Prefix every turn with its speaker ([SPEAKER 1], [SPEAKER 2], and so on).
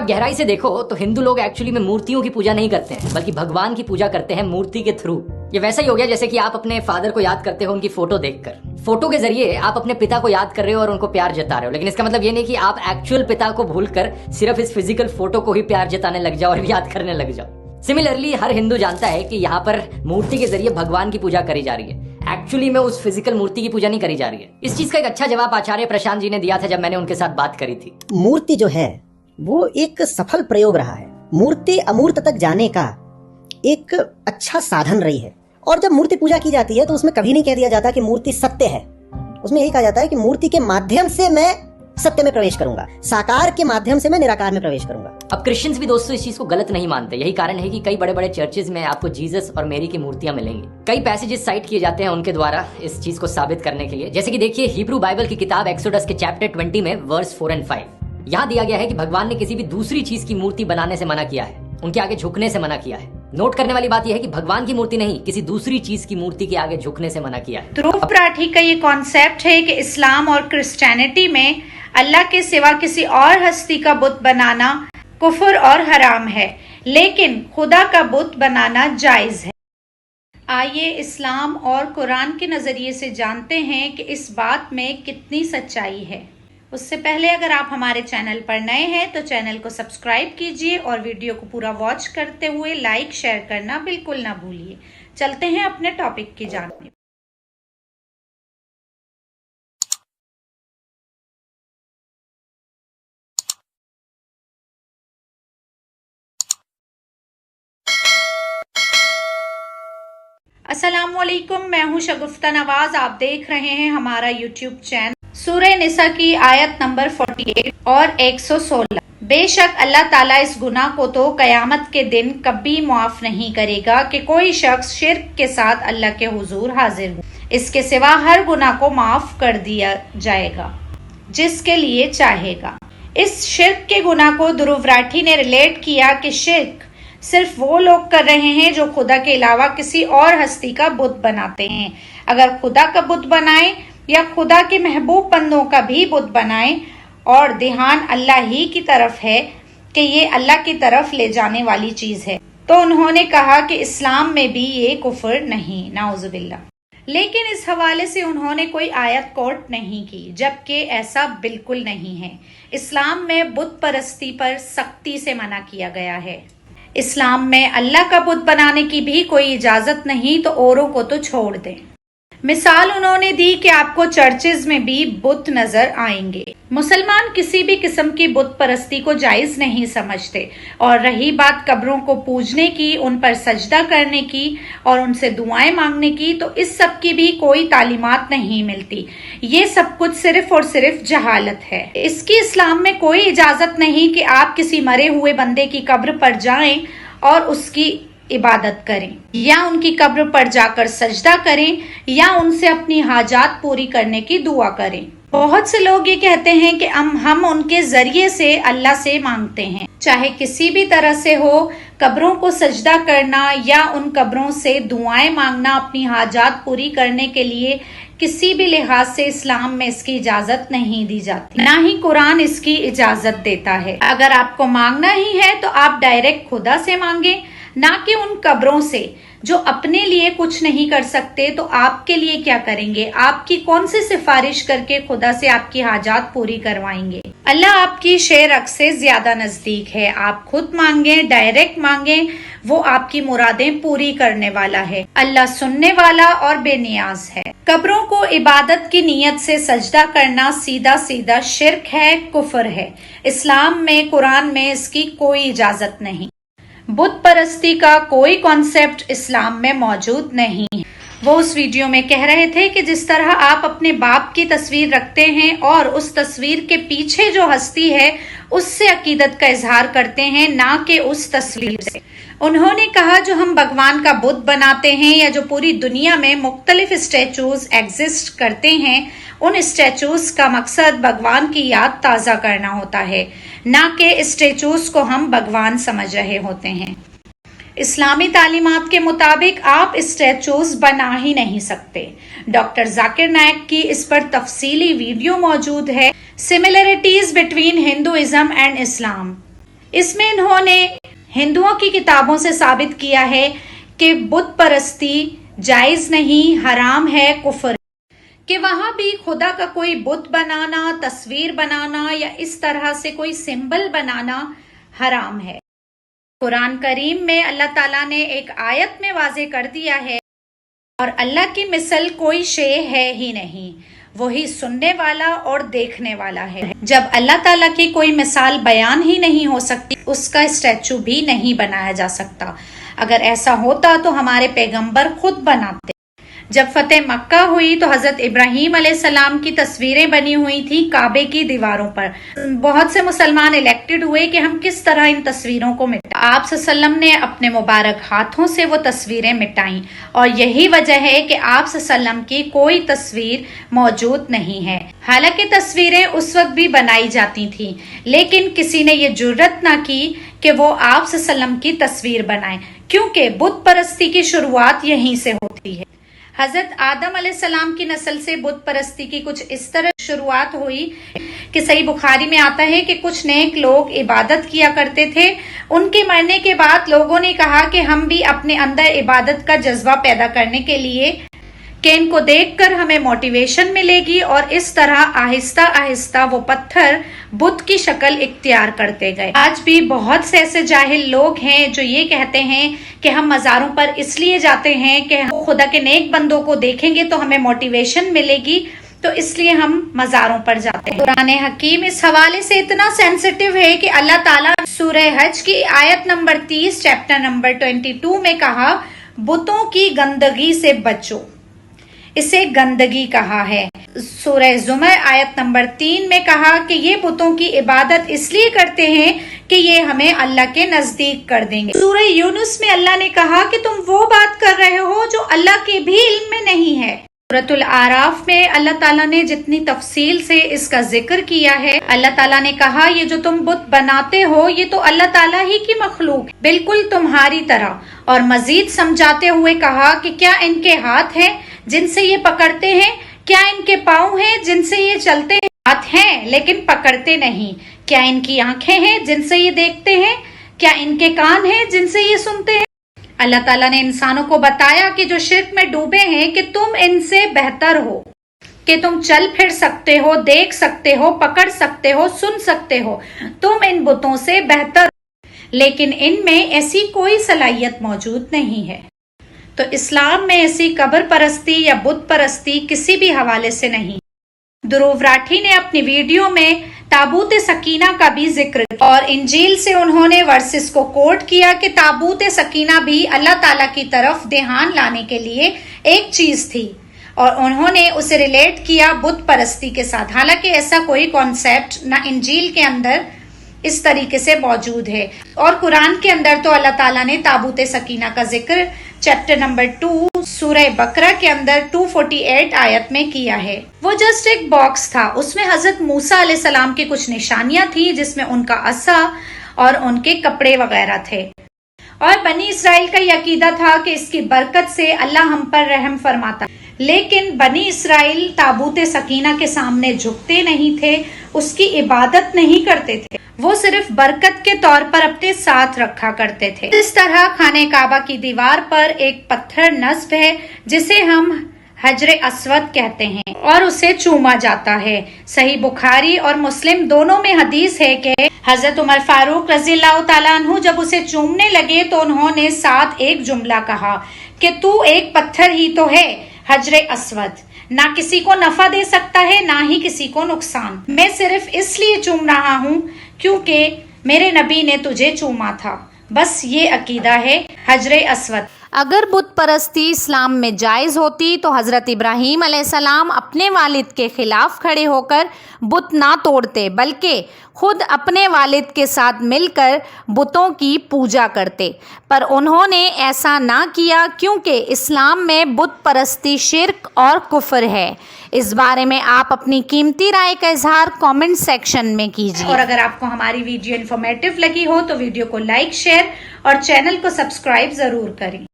[SPEAKER 1] गहराई से देखो तो हिंदू लोग एक्चुअली में मूर्तियों की पूजा नहीं करते हैं, बल्कि भगवान की पूजा करते हैं मूर्ति के थ्रू। ये वैसा ही हो गया जैसे कि आप अपने फादर को याद करते हो उनकी फोटो देखकर। फोटो के जरिए आप अपने पिता को याद कर रहे हो और उनको प्यार जता रहे हो, लेकिन इसका मतलब ये नहीं कि आप एक्चुअल पिता को भूलकर सिर्फ इस फिजिकल फोटो को ही प्यार जताने लग जाओ और याद करने लग जाओ। सिमिलरली हर हिंदू जानता है कि यहाँ पर मूर्ति के जरिए भगवान की पूजा करी जा रही है, एक्चुअली में उस फिजिकल मूर्ति की पूजा नहीं करी जा रही है। इस चीज का एक अच्छा जवाब आचार्य प्रशांत जी ने दिया था जब मैंने उनके साथ बात करी थी।
[SPEAKER 2] मूर्ति जो है वो एक सफल प्रयोग रहा है, मूर्ति अमूर्त तक जाने का एक अच्छा साधन रही है। और जब मूर्ति पूजा की जाती है तो उसमें कभी नहीं कह दिया जाता कि मूर्ति सत्य है, उसमें यही कहा जाता है कि मूर्ति के माध्यम से मैं सत्य में प्रवेश करूंगा, साकार के माध्यम से मैं निराकार में प्रवेश करूंगा।
[SPEAKER 1] अब क्रिश्चियंस भी दोस्तों इस चीज को गलत नहीं मानते, यही कारण है कि कई बड़े बड़े चर्चेज में आपको जीसस और मेरी की मूर्तियां मिलेंगी। कई पैसेजेस साइट किए जाते हैं उनके द्वारा इस चीज को साबित करने के लिए, जैसे कि देखिए हिब्रू बाइबल की किताब एक्सोडस के चैप्टर 20 में वर्स 4 और 5 यहाँ दिया गया है कि भगवान ने किसी भी दूसरी चीज की मूर्ति बनाने से मना किया है, उनके आगे झुकने से मना किया है। नोट करने वाली बात यह है कि भगवान की मूर्ति नहीं, किसी दूसरी चीज की मूर्ति के आगे झुकने से मना किया है।
[SPEAKER 3] ध्रुव राठी का ये कॉन्सेप्ट है कि इस्लाम और क्रिश्चियनिटी में अल्लाह के सिवा किसी और हस्ती का बुत बनाना कुफर और हराम है, लेकिन खुदा का बुत बनाना जायज है। आइए इस्लाम और कुरान के नजरिए से जानते हैं कि इस बात में कितनी सच्चाई है। उससे पहले अगर आप हमारे चैनल पर नए हैं तो चैनल को सब्सक्राइब कीजिए और वीडियो को पूरा वॉच करते हुए लाइक शेयर करना बिल्कुल ना भूलिए। चलते हैं अपने टॉपिक की जानिब। अस्सलामुअलैकुम, मैं हूं शगुफ्ता नवाज। आप देख रहे हैं हमारा यूट्यूब चैनल। सूरह निसा की आयत नंबर 48 और 116। बेशक अल्लाह ताला इस गुनाह को तो कयामत के दिन कभी माफ नहीं करेगा कि कोई शख्स शिर्क के साथ अल्लाह के हुजूर हाजिर हो। इसके सिवा हर गुनाह को माफ कर दिया जाएगा जिसके लिए चाहेगा। इस शिर्क के गुनाह को ध्रुव राठी ने रिलेट किया कि शिर्क सिर्फ वो लोग कर रहे हैं जो खुदा के अलावा किसी और हस्ती का बुत बनाते हैं। अगर खुदा का बुत बनाए या खुदा के महबूब बंदों का भी बुत बनाए और ध्यान अल्लाह ही की तरफ है कि ये अल्लाह की तरफ ले जाने वाली चीज है, तो उन्होंने कहा कि इस्लाम में भी ये कुफर नहीं, नाउजुबिल्लाह। लेकिन इस हवाले से उन्होंने कोई आयत कोट नहीं की, जबकि ऐसा बिल्कुल नहीं है। इस्लाम में बुत परस्ती पर सख्ती से मना किया गया है। इस्लाम में अल्लाह का बुत बनाने की भी कोई इजाजत नहीं, तो औरों को तो छोड़ दें। मिसाल उन्होंने दी कि आपको चर्चेज में भी बुत नजर आएंगे। मुसलमान किसी भी किस्म की बुत परस्ती को जायज नहीं समझते। और रही बात कब्रों को पूजने की, उन पर सजदा करने की और उनसे दुआएं मांगने की, तो इस सब की भी कोई तालीमात नहीं मिलती। ये सब कुछ सिर्फ और सिर्फ जहालत है। इसकी इस्लाम में कोई इजाजत नहीं कि आप किसी मरे हुए बंदे की कब्र पर जाएं और उसकी इबादत करें या उनकी कब्र पर जाकर सजदा करें या उनसे अपनी हाजात पूरी करने की दुआ करें। बहुत से लोग ये कहते हैं कि हम उनके जरिए से अल्लाह से मांगते हैं, चाहे किसी भी तरह से हो। कब्रों को सजदा करना या उन कब्रों से दुआएं मांगना अपनी हाजात पूरी करने के लिए किसी भी लिहाज से इस्लाम में इसकी इजाजत नहीं दी जाती, ना ही कुरान इसकी इजाजत देता है। अगर आपको मांगना ही है तो आप डायरेक्ट खुदा से मांगे, ना कि उन कब्रों से जो अपने लिए कुछ नहीं कर सकते। तो आपके लिए क्या करेंगे? आपकी कौन सी सिफारिश करके खुदा से आपकी हाजात पूरी करवाएंगे? अल्लाह आपकी शेरक से ज्यादा नजदीक है। आप खुद मांगे, डायरेक्ट मांगे, वो आपकी मुरादें पूरी करने वाला है। अल्लाह सुनने वाला और बेनियाज है। कब्रों को इबादत की नीयत से सजदा करना सीधा सीधा शिर्क है, कुफर है। इस्लाम में, कुरान में इसकी कोई इजाजत नहीं। बुत परस्ती का कोई कॉन्सेप्ट इस्लाम में मौजूद नहीं है। वो उस वीडियो में कह रहे थे कि जिस तरह आप अपने बाप की तस्वीर रखते हैं और उस तस्वीर के पीछे जो हस्ती है उससे अकीदत का इजहार करते हैं, ना कि उस तस्वीर से। उन्होंने कहा जो हम भगवान का बुत बनाते हैं या जो पूरी दुनिया में मुख्तलिफ स्टैचूज एग्जिस्ट करते हैं, उन स्टैचूज का मकसद भगवान की याद ताज़ा करना होता है, ना कि स्टैचूज को हम भगवान समझ रहे होते हैं। इस्लामी तालीमात के मुताबिक आप स्टैचूज बना ही नहीं सकते। डॉक्टर जाकिर नायक की इस पर तफसीली वीडियो मौजूद है, similarities between Hinduism and Islam. اس میں انہوں نے ہندوؤں کی کتابوں سے ثابت کیا ہے کہ بت پرستی جائز نہیں، حرام ہے، کفر ہے، کہ وہاں بھی خدا کا کوئی بت بنانا، تصویر بنانا یا اس طرح سے کوئی سمبل بنانا حرام ہے۔ قرآن کریم میں اللہ تعالیٰ نے ایک آیت میں واضح کر دیا ہے، اور اللہ کی مثل کوئی شے ہے ہی نہیں، وہی سننے والا اور دیکھنے والا ہے۔ جب اللہ تعالیٰ کی کوئی مثال بیان ہی نہیں ہو سکتی، اس کا اسٹیچو بھی نہیں بنایا جا سکتا۔ اگر ایسا ہوتا تو ہمارے پیغمبر خود بناتے۔ جب فتح مکہ ہوئی تو حضرت ابراہیم علیہ السلام کی تصویریں بنی ہوئی تھی کعبے کی دیواروں پر۔ بہت سے مسلمان الیکٹڈ ہوئے کہ ہم کس طرح ان تصویروں کو مٹائیں۔ آپ صلی اللہ علیہ وسلم نے اپنے مبارک ہاتھوں سے وہ تصویریں مٹائیں، اور یہی وجہ ہے کہ آپ صلی اللہ علیہ وسلم کی کوئی تصویر موجود نہیں ہے۔ حالانکہ تصویریں اس وقت بھی بنائی جاتی تھیں، لیکن کسی نے یہ جرأت نہ کی کہ وہ آپ صلی اللہ علیہ وسلم کی تصویر بنائیں، کیونکہ بت پرستی کی شروعات یہیں سے ہوتی ہے۔ حضرت آدم علیہ السلام کی نسل سے بت پرستی کی کچھ اس طرح شروعات ہوئی کہ صحیح بخاری میں آتا ہے کہ کچھ نیک لوگ عبادت کیا کرتے تھے، ان کے مرنے کے بعد لوگوں نے کہا کہ ہم بھی اپنے اندر عبادت کا جذبہ پیدا کرنے کے لیے کہ ان کو دیکھ کر ہمیں موٹیویشن ملے گی، اور اس طرح آہستہ آہستہ وہ پتھر بت کی شکل اختیار کرتے گئے۔ آج بھی بہت سے ایسے جاہل لوگ ہیں جو یہ کہتے ہیں کہ ہم مزاروں پر اس لیے جاتے ہیں کہ ہم خدا کے نیک بندوں کو دیکھیں گے تو ہمیں موٹیویشن ملے گی، تو اس لیے ہم مزاروں پر جاتے ہیں۔ قرآن حکیم اس حوالے سے اتنا سینسٹیو ہے کہ اللہ تعالیٰ سورہ حج کی آیت نمبر 30 چیپٹر نمبر 22 میں کہا، بتوں کی گندگی سے بچو، اسے گندگی کہا ہے۔ سورہ زمر آیت نمبر 3 میں کہا کہ یہ بتوں کی عبادت اس لیے کرتے ہیں کہ یہ ہمیں اللہ کے نزدیک کر دیں گے۔ سورہ یونس میں اللہ نے کہا کہ تم وہ بات کر رہے ہو جو اللہ کے بھی علم میں نہیں ہے۔ سورۃ الاعراف میں اللہ تعالیٰ نے جتنی تفصیل سے اس کا ذکر کیا ہے، اللہ تعالیٰ نے کہا یہ جو تم بت بناتے ہو یہ تو اللہ تعالیٰ ہی کی مخلوق ہے، بالکل تمہاری طرح، اور مزید سمجھاتے ہوئے کہا کہ کیا ان کے ہاتھ ہیں جن سے یہ پکڑتے ہیں، کیا ان کے پاؤں ہیں جن سے یہ چلتے ہیں؟ ہاتھ ہیں لیکن پکڑتے نہیں۔ کیا ان کی آنکھیں ہیں جن سے یہ دیکھتے ہیں؟ کیا ان کے کان ہیں جن سے یہ سنتے ہیں؟ اللہ تعالیٰ نے انسانوں کو بتایا کہ جو شرک میں ڈوبے ہیں کہ تم ان سے بہتر ہو، کہ تم چل پھر سکتے ہو، دیکھ سکتے ہو، پکڑ سکتے ہو، سن سکتے ہو، تم ان بتوں سے بہتر ہو، لیکن ان میں ایسی کوئی صلاحیت موجود نہیں ہے۔ تو اسلام میں ایسی قبر پرستی یا بت پرستی کسی بھی حوالے سے نہیں۔ دروو راٹھی نے اپنی ویڈیو میں تابوت سکینہ کا بھی ذکر کیا، اور انجیل سے انہوں نے ورسز کو کوٹ کیا کہ تابوت سکینہ بھی اللہ تعالیٰ کی طرف دھیان لانے کے لیے ایک چیز تھی، اور انہوں نے اسے ریلیٹ کیا بت پرستی کے ساتھ، حالانکہ ایسا کوئی کانسیپٹ نہ انجیل کے اندر اس طریقے سے موجود ہے، اور قرآن کے اندر تو اللہ تعالیٰ نے تابوت سکینہ کا ذکر چیپٹر نمبر 2 سورہ بقرہ کے اندر 248 آیت میں کیا ہے۔ وہ جسٹ ایک باکس تھا، اس میں حضرت موسیٰ علیہ السلام کی کچھ نشانیاں تھیں، جس میں ان کا عصا اور ان کے کپڑے وغیرہ تھے، اور بنی اسرائیل کا یہ عقیدہ تھا کہ اس کی برکت سے اللہ ہم پر رحم فرماتا، لیکن بنی اسرائیل تابوت سکینہ کے سامنے جھکتے نہیں تھے، اس کی عبادت نہیں کرتے تھے، وہ صرف برکت کے طور پر اپنے ساتھ رکھا کرتے تھے۔ اس طرح خانہ کعبہ کی دیوار پر ایک پتھر نصب ہے جسے ہم حجر اسود کہتے ہیں، اور اسے چوما جاتا ہے۔ صحیح بخاری اور مسلم دونوں میں حدیث ہے کہ حضرت عمر فاروق رضی اللہ تعالیٰ عنہ جب اسے چومنے لگے تو انہوں نے ساتھ ایک جملہ کہا کہ تو ایک پتھر ہی تو ہے، حجر اسود، نہ کسی کو نفع دے سکتا ہے نہ ہی کسی کو نقصان، میں صرف اس لیے چوم رہا ہوں کیونکہ میرے نبی نے تجھے چوما تھا، بس یہ عقیدہ ہے حجر اسود۔
[SPEAKER 4] اگر بت پرستی اسلام میں جائز ہوتی تو حضرت ابراہیم علیہ السلام اپنے والد کے خلاف کھڑے ہو کر بت نہ توڑتے، بلکہ خود اپنے والد کے ساتھ مل کر بتوں کی پوجا کرتے، پر انہوں نے ایسا نہ کیا کیونکہ اسلام میں بت پرستی شرک اور کفر ہے۔ اس بارے میں آپ اپنی قیمتی رائے کا اظہار کامنٹ سیکشن میں کیجیے،
[SPEAKER 3] اور اگر آپ کو ہماری ویڈیو انفارمیٹیو لگی ہو تو ویڈیو کو لائک، شیئر اور چینل کو سبسکرائب ضرور کریں۔